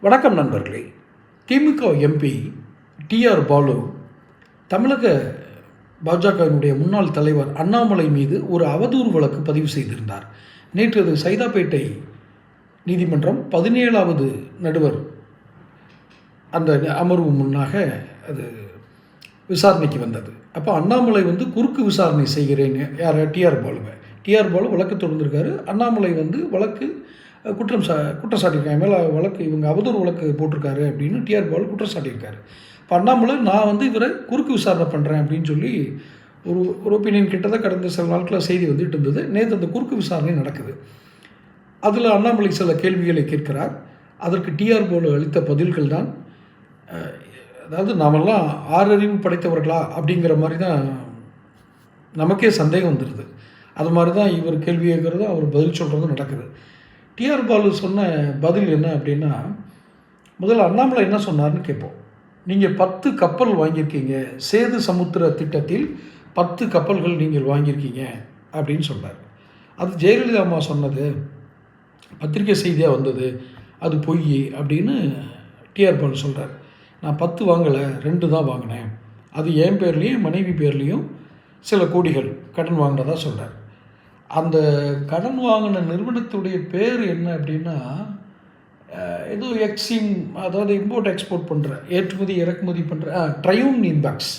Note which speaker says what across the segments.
Speaker 1: வணக்கம் நண்பர்களே. திமுக MP TR Balu தமிழக பாஜகவினுடைய முன்னாள் தலைவர் அண்ணாமலை மீது ஒரு அவதூறு வழக்கு பதிவு செய்திருந்தார். நேற்று அது சைதாப்பேட்டை நீதிமன்றம் 17வது நடுவர் அந்த அமர்வு முன்னாக அது விசாரணைக்கு வந்தது. அப்போ அண்ணாமலை குறுக்கு விசாரணை செய்கிறேன்னு யார் டிஆர் பாலு வழக்கு தொடர்ந்துருக்காரு. அண்ணாமலை வழக்கு குற்றம் சாட்டியிருக்காங்க. மேலே வழக்கு இவங்க அவதூறு வழக்கு போட்டிருக்காரு அப்படின்னு டிஆர் பாலு குற்றம் சாட்டியிருக்காரு. இப்போ அண்ணாமலை நான் இவரை குறுக்கு விசாரணை பண்ணுறேன் அப்படின்னு சொல்லி ஒரு ஒப்பீனியன் கிட்டதான் கடந்த சில நாட்களாக செய்தி வந்துட்டு இருந்தது. நேற்று அந்த குறுக்கு விசாரணை நடக்குது. அதில் அண்ணாமலை சில கேள்விகளை கேட்கிறார். அதற்கு டிஆர் பாலு அளித்த பதில்கள் தான், அதாவது நாமெல்லாம் ஆறறிவு படைத்தவர்களா அப்படிங்கிற மாதிரி தான் நமக்கே சந்தேகம் வந்துடுது. அது மாதிரி தான் இவர் கேள்வி கேட்குறதும் அவர் பதில் சொல்கிறதும் நடக்குது. டிஆர் பாலு சொன்ன பதில் என்ன அப்படின்னா, முதல்ல அண்ணாமலை என்ன சொன்னார்னு கேட்போம். நீங்கள் 10 கப்பல் வாங்கியிருக்கீங்க, சேது சமுத்திர திட்டத்தில் 10 கப்பல்கள் நீங்கள் வாங்கியிருக்கீங்க அப்படின்னு சொன்னார். அது ஜெயலலிதா அம்மா சொன்னது, பத்திரிகை செய்தியாக வந்தது, அது பொய் அப்படின்னு டிஆர் பாலு சொல்கிறார். நான் 10 வாங்கலை, 2 தான் வாங்கினேன். அது என் பேர்லேயும் மனைவி பேர்லேயும் சில கோடிகள் கடன் வாங்கினதாக சொல்கிறார். அந்த கடன் வாங்கின நிறுவனத்துடைய பேர் என்ன அப்படின்னா, ஏதோ எக்ஸிம், அதாவது இம்போர்ட் எக்ஸ்போர்ட் பண்ணுற, ஏற்றுமதி இறக்குமதி பண்ணுற ட்ரையூன் இம்பேக்ஸ்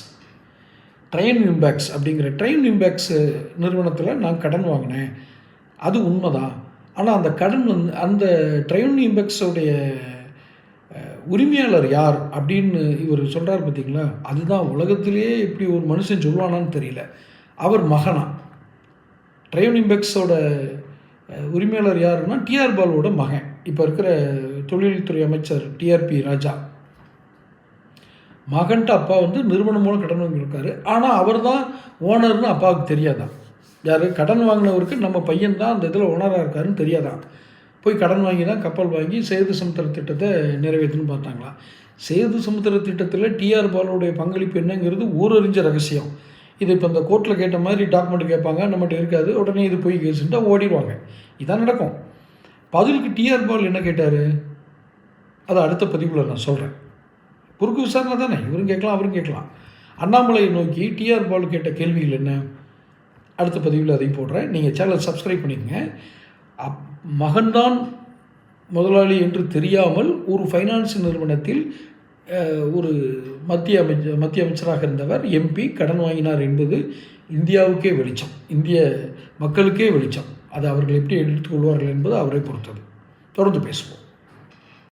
Speaker 1: அப்படிங்கிற ட்ரையூன் இம்பேக்ஸ் நிறுவனத்தில் நான் கடன் வாங்கினேன். அது உண்மைதான். ஆனால் அந்த கடன் அந்த ட்ரையூன் இம்பேக்ஸோடைய உரிமையாளர் யார் அப்படின்னு இவர் சொல்கிறார் பார்த்தீங்களா, அதுதான் உலகத்திலேயே இப்படி ஒரு மனுஷன் சொல்லுவானான்னு தெரியல. அவர் மகனா ட்ரையூன் இம்பேக்ஸோட உரிமையாளர் யாருன்னா டிஆர் பாலுவோட மகன், இப்போ இருக்கிற தொழில்துறை அமைச்சர் டிஆர்பி ராஜா. மகன்ட்டு அப்பா நிறுவனம் மூலம் கடன் வாங்கியிருக்காரு. ஆனால் அவர் தான் ஓனர்னு அப்பாவுக்கு தெரியாதான். யார் கடன் வாங்கினவருக்கு நம்ம பையன் தான் அந்த இதில் ஓனராக இருக்காருன்னு தெரியாதான். போய் கடன் வாங்கி தான் கப்பல் வாங்கி சேது சமுத்திர திட்டத்தை நிறைவேற்றணும்னு பார்த்தாங்களாம். சேது சமுத்திர திட்டத்தில் டிஆர் பாலுடைய பங்களிப்பு என்னங்கிறது ஊரறிஞ்ச ரகசியம். இது இப்போ இந்த கோர்ட்டில் கேட்ட மாதிரி டாக்குமெண்ட் கேட்பாங்க, நம்மகிட்ட இருக்காது, உடனே இது போய் கேசுன்ட்டா ஓடிடுவாங்க. இதான் நடக்கும். பதிலுக்கு டிஆர் பாலு என்ன கேட்டார், அதை அடுத்த பதிவில் நான் சொல்கிறேன். குறுக்கு விசாரணை தானே, இவரும் கேட்கலாம் அவரும் கேட்கலாம். அண்ணாமலையை நோக்கி டிஆர் பாலு கேட்ட கேள்விகள் என்ன, அடுத்த பதிவில் அதையும் போடுறேன். நீங்கள் சேனலை சப்ஸ்கிரைப் பண்ணிக்கங்க. மகன்தான் முதலாளி என்று தெரியாமல் ஒரு ஃபைனான்ஸ் நிறுவனத்தில் ஒரு மத்திய அமைச்சராக இருந்தவர் எம்பி கடன் வாங்கினார் என்பது இந்தியாவுக்கே வெளிச்சம், இந்திய மக்களுக்கே வெளிச்சம். அதை அவர்கள் எப்படி எடுத்துக்கொள்வார்கள் என்பது அவரை பொறுத்தது. தொடர்ந்து பேசுவோம்.